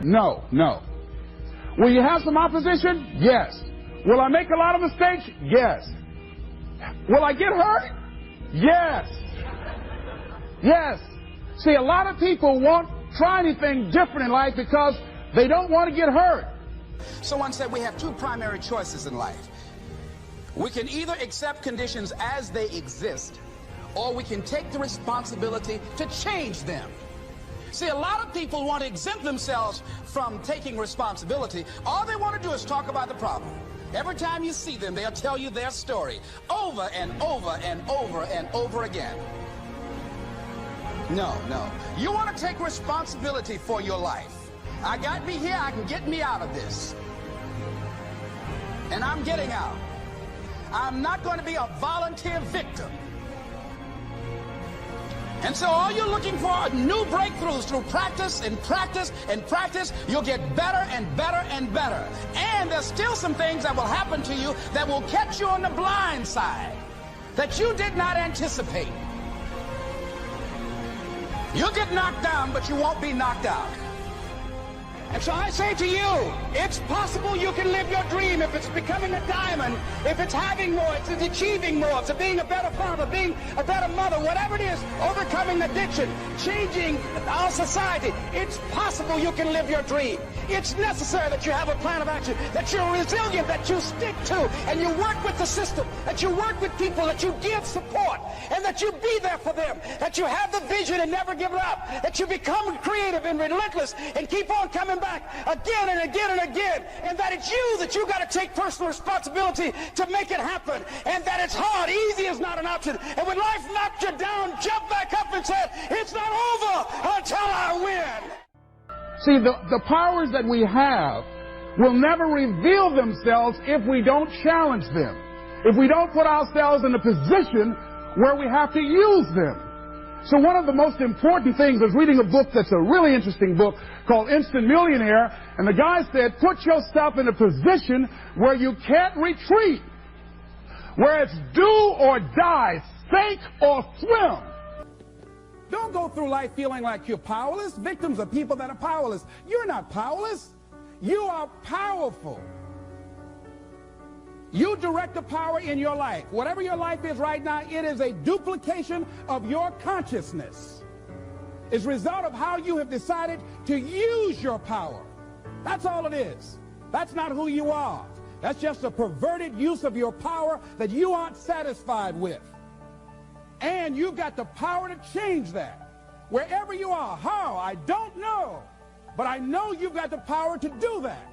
No, no. Will you have some opposition? Yes. Will I make a lot of mistakes? Yes. Will I get hurt? Yes. Yes. See, a lot of people won't try anything different in life because they don't want to get hurt. Someone said we have two primary choices in life. We can either accept conditions as they exist, or we can take the responsibility to change them. See, a lot of people want to exempt themselves from taking responsibility. All they want to do is talk about the problem. Every time you see them, they'll tell you their story over and over and over and over again. No, no. You want to take responsibility for your life. I got me here, I can get me out of this. And I'm getting out. I'm not going to be a volunteer victim. And so all you're looking for are new breakthroughs through practice and practice and practice. You'll get better and better and better. And there's still some things that will happen to you that will catch you on the blind side that you did not anticipate. You'll get knocked down, but you won't be knocked out. And so I say to you, it's possible you can live your dream if it's becoming a diamond, if it's having more, if it's achieving more, if it's being a better father, being a better mother, whatever it is, overcoming addiction, changing our society. It's possible you can live your dream. It's necessary that you have a plan of action, that you're resilient, that you stick to, and you work with the system, that you work with people, that you give support, and that you be there for them, that you have the vision and never give it up, that you become creative and relentless and keep on coming back again and again and again, and that it's you that you got to take personal responsibility to make it happen, and that it's hard. Easy is not an option. And when life knocks you down, jump back up and say, it's not over until I win. See, the powers that we have will never reveal themselves if we don't challenge them, if we don't put ourselves in a position where we have to use them. So one of the most important things is reading a book that's a really interesting book called Instant Millionaire, and the guy said, put yourself in a position where you can't retreat, where it's do or die, sink or swim. Don't go through life feeling like you're powerless. Victims are people that are powerless. You're not powerless. You are powerful. You direct the power in your life. Whatever your life is right now, it is a duplication of your consciousness. It's a result of how you have decided to use your power. That's all it is. That's not who you are. That's just a perverted use of your power that you aren't satisfied with. And you've got the power to change that. Wherever you are, how, I don't know. But I know you've got the power to do that.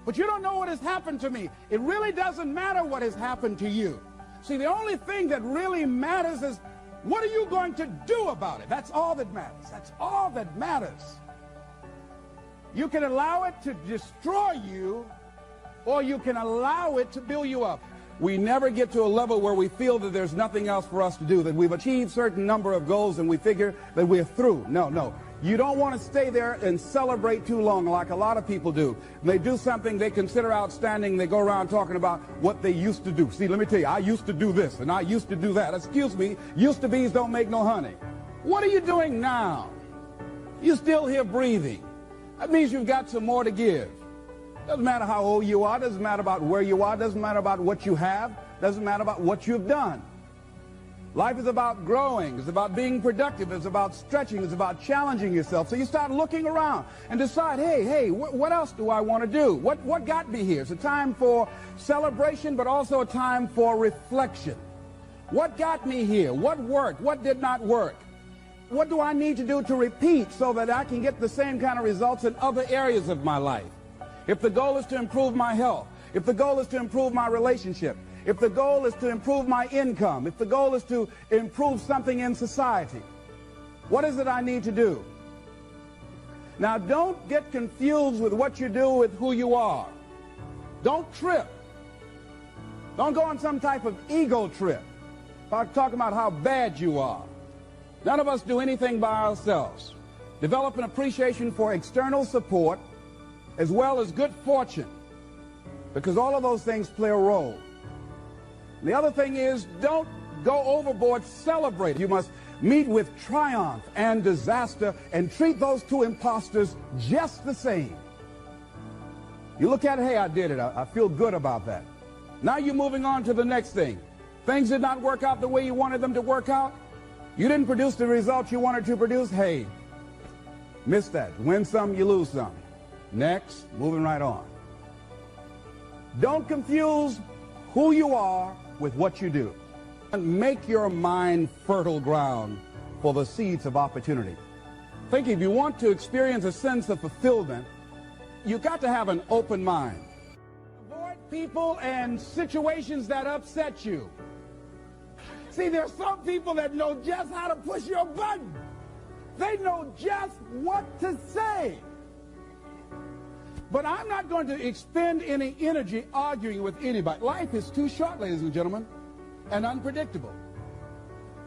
But you don't know what has happened to me. It really doesn't matter what has happened to you. See, the only thing that really matters is what are you going to do about it? That's all that matters. That's all that matters. You can allow it to destroy you, or you can allow it to build you up. We never get to a level where we feel that there's nothing else for us to do, that we've achieved a certain number of goals and we figure that we're through. No, no. You don't want to stay there and celebrate too long like a lot of people do. When they do something they consider outstanding, they go around talking about what they used to do. See, let me tell you, I used to do this and I used to do that. Excuse me, used to be's don't make no honey. What are you doing now? You're still here breathing. That means you've got some more to give. Doesn't matter how old you are, doesn't matter about where you are, doesn't matter about what you have, doesn't matter about what you've done. Life is about growing, it's about being productive, it's about stretching, it's about challenging yourself. So you start looking around and decide, hey, what else do I want to do? What got me here? It's a time for celebration, but also a time for reflection. What got me here? What worked? What did not work? What do I need to do to repeat so that I can get the same kind of results in other areas of my life? If the goal is to improve my health, if the goal is to improve my relationship, if the goal is to improve my income, if the goal is to improve something in society, what is it I need to do? Now, don't get confused with what you do with who you are. Don't trip. Don't go on some type of ego trip, talking about how bad you are. None of us do anything by ourselves. Develop an appreciation for external support as well as good fortune, because all of those things play a role. The other thing is, don't go overboard celebrating. You must meet with triumph and disaster and treat those two imposters just the same. You look at it, hey, I did it. I feel good about that. Now you're moving on to the next thing. Things did not work out the way you wanted them to work out. You didn't produce the results you wanted to produce. Hey, miss that. Win some, you lose some. Next, moving right on. Don't confuse who you are with what you do. And make your mind fertile ground for the seeds of opportunity. Think if you want to experience a sense of fulfillment, you've got to have an open mind. Avoid people and situations that upset you. See, there's some people that know just how to push your button. They know just what to say. But I'm not going to expend any energy arguing with anybody. Life is too short, ladies and gentlemen, and unpredictable.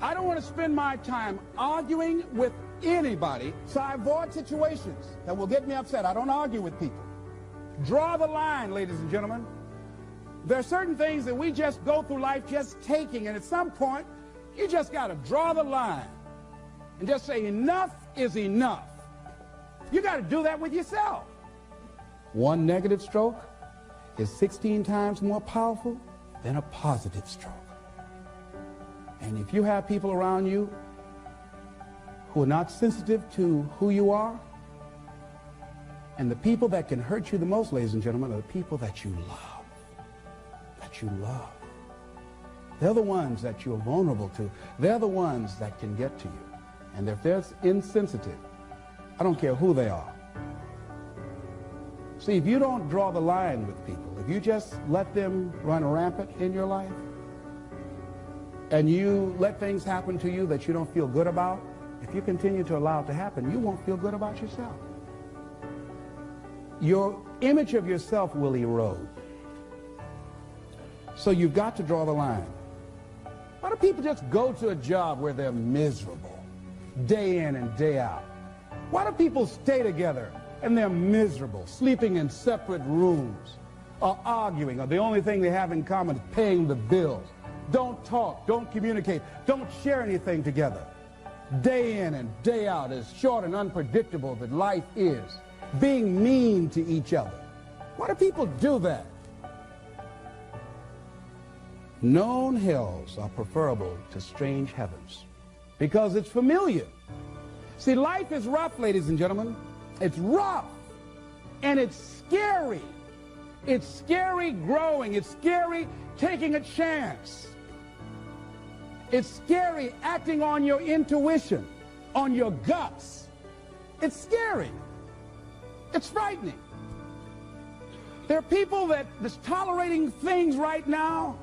I don't want to spend my time arguing with anybody, so I avoid situations that will get me upset. I don't argue with people. Draw the line, ladies and gentlemen. There are certain things that we just go through life just taking, and at some point, you just got to draw the line and just say enough is enough. You got to do that with yourself. One negative stroke is 16 times more powerful than a positive stroke. And if you have people around you who are not sensitive to who you are, and the people that can hurt you the most, ladies and gentlemen, are the people that you love. That you love. They're the ones that you're vulnerable to. They're the ones that can get to you. And if they're insensitive, I don't care who they are. See, if you don't draw the line with people, if you just let them run rampant in your life, and you let things happen to you that you don't feel good about, if you continue to allow it to happen, you won't feel good about yourself. Your image of yourself will erode. So you've got to draw the line. Why do people just go to a job where they're miserable, day in and day out? Why do people stay together and they're miserable, sleeping in separate rooms, or arguing, or the only thing they have in common is paying the bills? Don't talk, don't communicate, don't share anything together. Day in and day out, as short and unpredictable that life is, being mean to each other. Why do people do that? Known hells are preferable to strange heavens because it's familiar. See, life is rough, ladies and gentlemen. It's rough, and it's scary. It's scary growing. It's scary taking a chance. It's scary acting on your intuition, on your guts. It's scary. It's frightening. There are people that's tolerating things right now,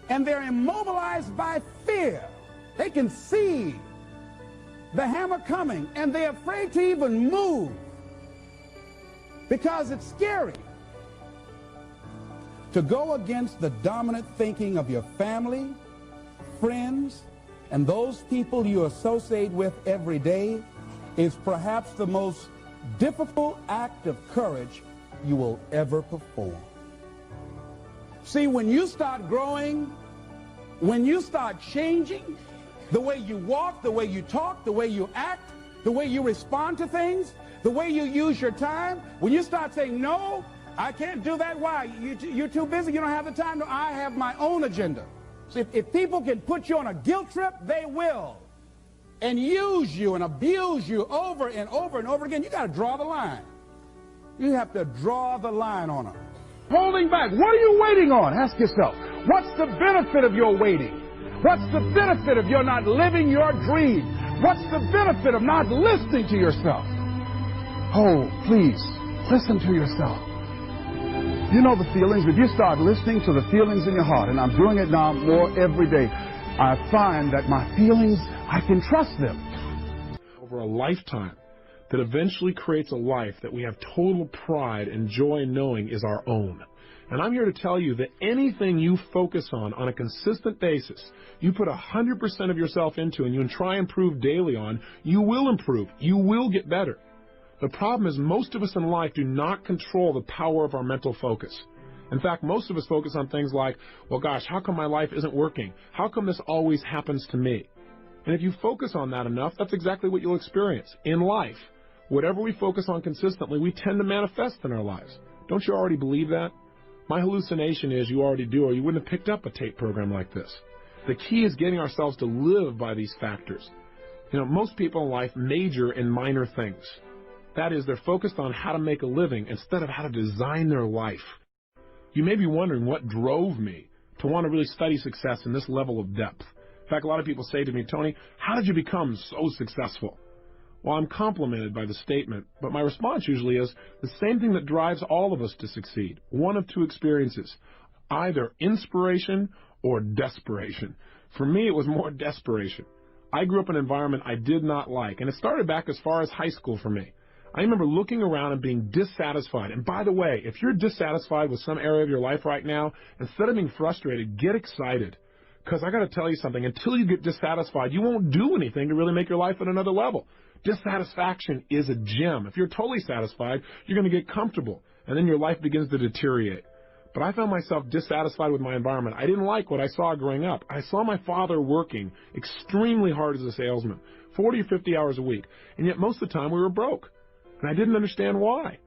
and they're immobilized by fear. They can see the hammer coming, and they're afraid to even move because it's scary. To go against the dominant thinking of your family, friends, and those people you associate with every day is perhaps the most difficult act of courage you will ever perform. See, when you start growing, when you start changing the way you walk, the way you talk, the way you act, the way you respond to things, the way you use your time, when you start saying, no, I can't do that. Why? You're too busy. You don't have the time. No, I have my own agenda. So if people can put you on a guilt trip, they will. And use you and abuse you over and over and over again. You got to draw the line. You have to draw the line on them. Holding back. What are you waiting on? Ask yourself. What's the benefit of your waiting? What's the benefit of your not living your dream? What's the benefit of not listening to yourself? Oh, please, listen to yourself. You know the feelings. If you start listening to the feelings in your heart, and I'm doing it now more every day, I find that my feelings, I can trust them. Over a lifetime that eventually creates a life that we have total pride and joy knowing is our own. And I'm here to tell you that anything you focus on a consistent basis, you put 100% of yourself into and you try and improve daily on, you will improve. You will get better. The problem is most of us in life do not control the power of our mental focus. In fact, most of us focus on things like, well, gosh, how come my life isn't working? How come this always happens to me? And if you focus on that enough, that's exactly what you'll experience in life. Whatever we focus on consistently, we tend to manifest in our lives. Don't you already believe that? My hallucination is you already do, or you wouldn't have picked up a tape program like this. The key is getting ourselves to live by these factors. You know, most people in life major in minor things. That is, they're focused on how to make a living instead of how to design their life. You may be wondering what drove me to want to really study success in this level of depth. In fact, a lot of people say to me, Tony, how did you become so successful? Well, I'm complimented by the statement, but my response usually is the same thing that drives all of us to succeed. One of two experiences, either inspiration or desperation. For me, it was more desperation. I grew up in an environment I did not like, and it started back as far as high school for me. I remember looking around and being dissatisfied. And by the way, if you're dissatisfied with some area of your life right now, instead of being frustrated, get excited. Because I got to tell you something, until you get dissatisfied, you won't do anything to really make your life at another level. Dissatisfaction is a gem. If you're totally satisfied, you're going to get comfortable, and then your life begins to deteriorate. But I found myself dissatisfied with my environment. I didn't like what I saw growing up. I saw my father working extremely hard as a salesman, 40 or 50 hours a week, and yet most of the time we were broke, and I didn't understand why.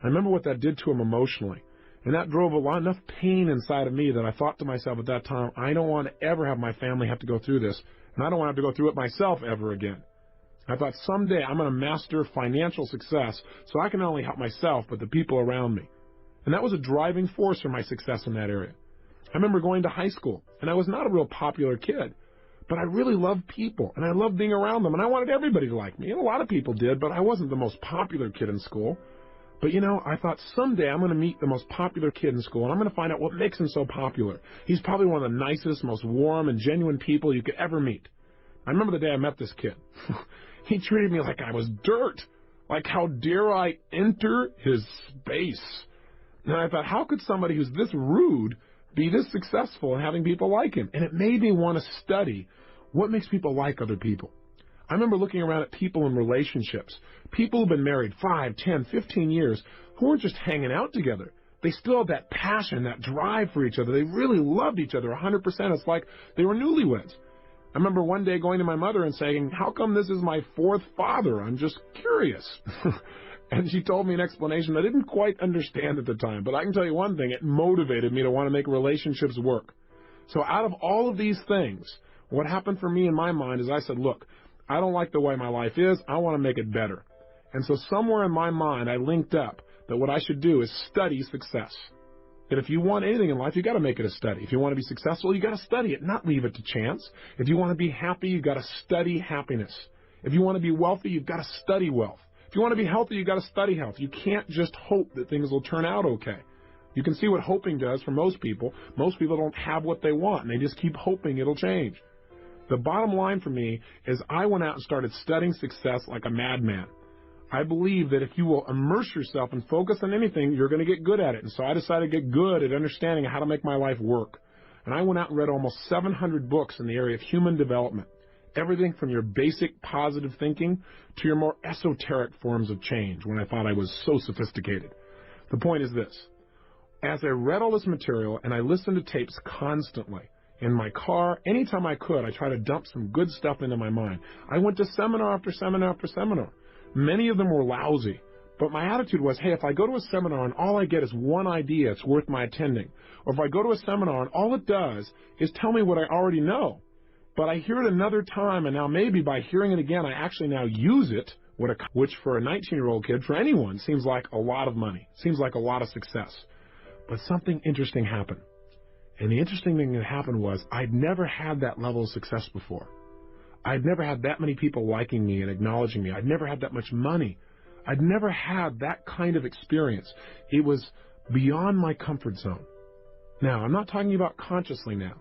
I remember what that did to him emotionally, and that drove enough pain inside of me that I thought to myself at that time, I don't want to ever have my family have to go through this, and I don't want to have to go through it myself ever again. I thought someday I'm going to master financial success so I can not only help myself but the people around me. And that was a driving force for my success in that area. I remember going to high school, and I was not a real popular kid, but I really loved people, and I loved being around them, and I wanted everybody to like me. And a lot of people did, but I wasn't the most popular kid in school. But, you know, I thought someday I'm going to meet the most popular kid in school, and I'm going to find out what makes him so popular. He's probably one of the nicest, most warm and genuine people you could ever meet. I remember the day I met this kid. He treated me like I was dirt. Like, how dare I enter his space? And I thought, how could somebody who's this rude be this successful and having people like him? And it made me want to study what makes people like other people. I remember looking around at people in relationships, people who've been married 5, 10, 15 years, who weren't just hanging out together. They still had that passion, that drive for each other. They really loved each other 100%. It's like they were newlyweds. I remember one day going to my mother and saying, how come this is my fourth father? I'm just curious. And she told me an explanation I didn't quite understand at the time. But I can tell you one thing, it motivated me to want to make relationships work. So out of all of these things, what happened for me in my mind is I said, look, I don't like the way my life is. I want to make it better. And so somewhere in my mind, I linked up that what I should do is study success. That if you want anything in life, you got to make it a study. If you want to be successful, you got to study it, not leave it to chance. If you want to be happy, you got to study happiness. If you want to be wealthy, you've got to study wealth. If you want to be healthy, you got to study health. You can't just hope that things will turn out okay. You can see what hoping does for most people. Most people don't have what they want, and they just keep hoping it'll change. The bottom line for me is I went out and started studying success like a madman. I believe that if you will immerse yourself and focus on anything, you're going to get good at it. And so I decided to get good at understanding how to make my life work. And I went out and read almost 700 books in the area of human development. Everything from your basic positive thinking to your more esoteric forms of change when I thought I was so sophisticated. The point is this. As I read all this material and I listened to tapes constantly, in my car, anytime I could, I tried to dump some good stuff into my mind. I went to seminar after seminar after seminar. Many of them were lousy, but my attitude was, hey, if I go to a seminar and all I get is one idea, it's worth my attending. Or if I go to a seminar and all it does is tell me what I already know, but I hear it another time, and now maybe by hearing it again, I actually now use it, which for a 19-year-old kid, for anyone, seems like a lot of money, seems like a lot of success. But something interesting happened. And the interesting thing that happened was I'd never had that level of success before. I'd never had that many people liking me and acknowledging me. I'd never had that much money. I'd never had that kind of experience. It was beyond my comfort zone. Now, I'm not talking about consciously now.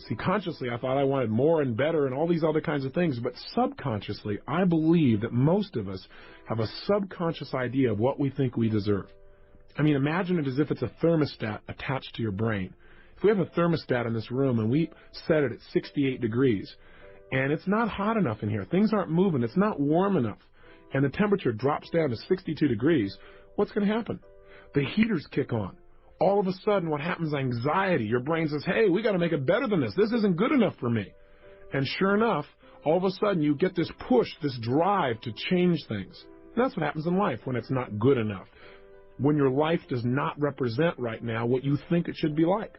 See, consciously, I thought I wanted more and better and all these other kinds of things, but subconsciously, I believe that most of us have a subconscious idea of what we think we deserve. I mean, imagine it as if it's a thermostat attached to your brain. If we have a thermostat in this room and we set it at 68 degrees, and it's not hot enough in here, things aren't moving, it's not warm enough, and the temperature drops down to 62 degrees, what's going to happen? The heaters kick on. All of a sudden, what happens is anxiety. Your brain says, hey, we got to make it better than this. This isn't good enough for me. And sure enough, all of a sudden you get this push, this drive to change things. And that's what happens in life when it's not good enough, when your life does not represent right now what you think it should be like.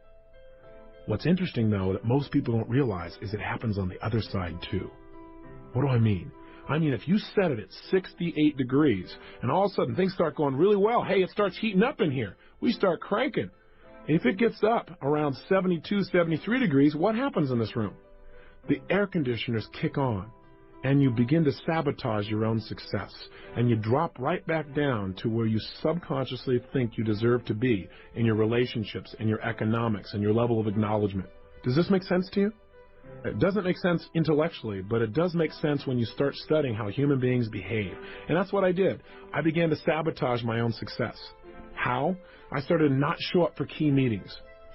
What's interesting, though, that most people don't realize is it happens on the other side, too. What do I mean? I mean, if you set it at 68 degrees and all of a sudden things start going really well, hey, it starts heating up in here. We start cranking. And if it gets up around 72, 73 degrees, what happens in this room? The air conditioners kick on, and you begin to sabotage your own success, and you drop right back down to where you subconsciously think you deserve to be in your relationships and your economics and your level of acknowledgement. Does this make sense to you? It doesn't make sense intellectually, but it does make sense when you start studying how human beings behave. And that's what I did. I began to sabotage my own success. How? I started to not show up for key meetings.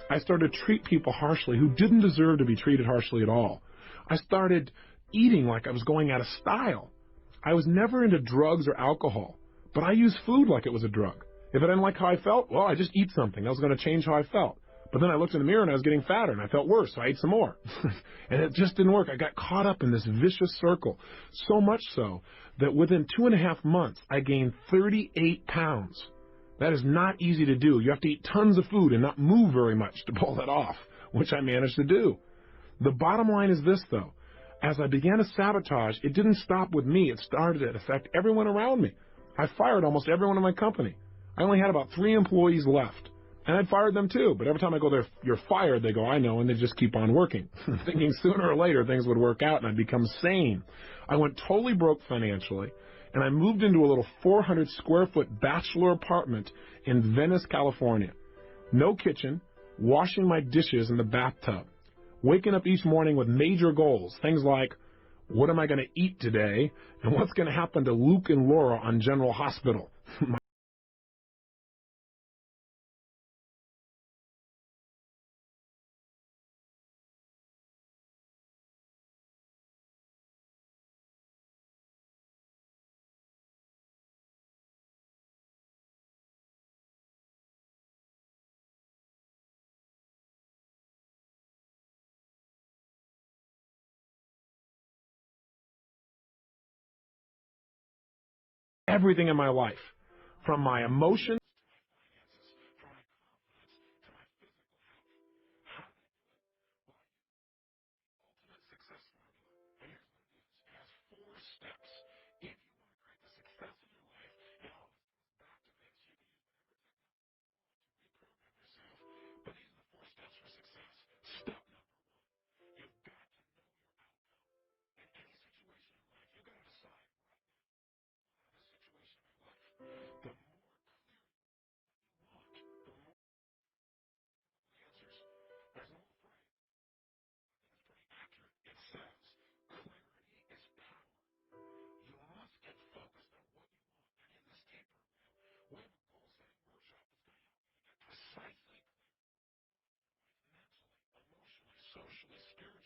I started to treat people harshly who didn't deserve to be treated harshly at all. I started eating like I was going out of style. I was never into drugs or alcohol, but I used food like it was a drug. If I didn't like how I felt, well, I just eat something. I was going to change how I felt. But then I looked in the mirror and I was getting fatter and I felt worse, so I ate some more. And it just didn't work. I got caught up in this vicious circle, so much so that within 2.5 months, I gained 38 pounds. That is not easy to do. You have to eat tons of food and not move very much to pull that off, which I managed to do. The bottom line is this, though. As I began to sabotage, it didn't stop with me. It started to affect everyone around me. I fired almost everyone in my company. I only had about 3 employees left. And I'd fired them too, but every time I go there, you're fired, they go, I know, and they just keep on working, thinking sooner or later things would work out and I'd become sane. I went totally broke financially, and I moved into a little 400 square foot bachelor apartment in Venice, California. No kitchen, washing my dishes in the bathtub, waking up each morning with major goals, things like, what am I going to eat today, and what's going to happen to Luke and Laura on General Hospital. Everything in my life, from my emotions, socially, spiritually.